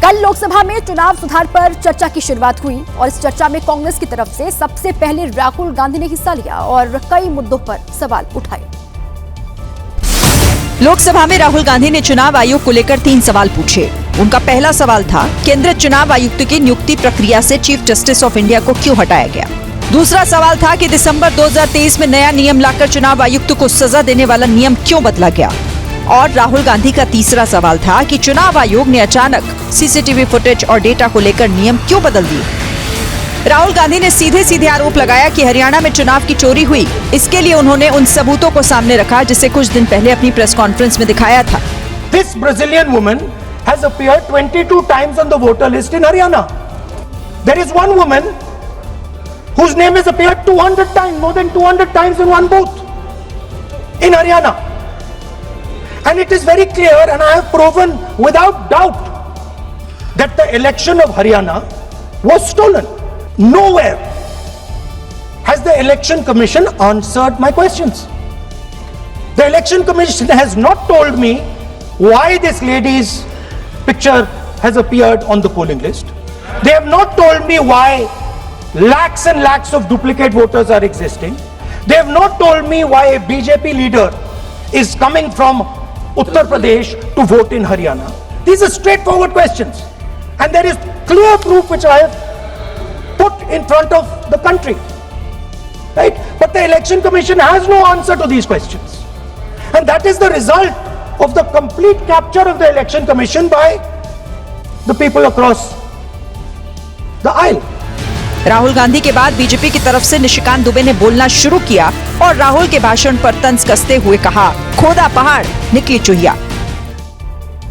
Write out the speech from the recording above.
कल लोकसभा में चुनाव सुधार पर चर्चा की शुरुआत हुई और इस चर्चा में कांग्रेस की तरफ से सबसे पहले राहुल गांधी ने हिस्सा लिया और कई मुद्दों पर सवाल उठाए। लोकसभा में राहुल गांधी ने चुनाव आयोग को लेकर 3 सवाल पूछे। उनका पहला सवाल था, केंद्रीय चुनाव आयुक्त की नियुक्ति प्रक्रिया से चीफ जस्टिस ऑफ इंडिया को क्यों हटाया गया। दूसरा सवाल था कि दिसंबर 2023 में नया नियम लाकर चुनाव आयुक्त को सजा देने वाला नियम क्यों बदला गया। और राहुल गांधी का तीसरा सवाल था कि चुनाव आयोग ने अचानक सीसीटीवी फुटेज और डेटा को लेकर नियम क्यों बदल दिए। राहुल गांधी ने सीधे आरोप लगाया कि हरियाणा में चुनाव की चोरी हुई। इसके लिए उन्होंने उन सबूतों को सामने रखा जिसे कुछ दिन पहले अपनी प्रेस कॉन्फ्रेंस में दिखाया था। This Brazilian woman has appeared 22 times on the voter list in Haryana. There is one woman whose name has appeared 200 times, more than 200 times in one booth in Haryana. And it is very clear, and I have proven without doubt that the election of Haryana was stolen. Nowhere has the Election Commission answered my questions. The Election Commission has not told me why this lady's picture has appeared on the polling list. They have not told me why lakhs and lakhs of duplicate voters are existing. They have not told me why a BJP leader is coming from Uttar Pradesh to vote in Haryana. These are straightforward questions, and there is clear proof which I have put in front of the country, right? But the Election Commission has no answer to these questions, and that is the result of the complete capture of the Election Commission by the people across the aisle. Rahul Gandhi के बाद BJP की तरफ से निशिकांत दुबे ने बोलना शुरू किया और राहुल के भाषण पर तंज कसते हुए कहा, खोदा पहाड़ निकली चुहिया।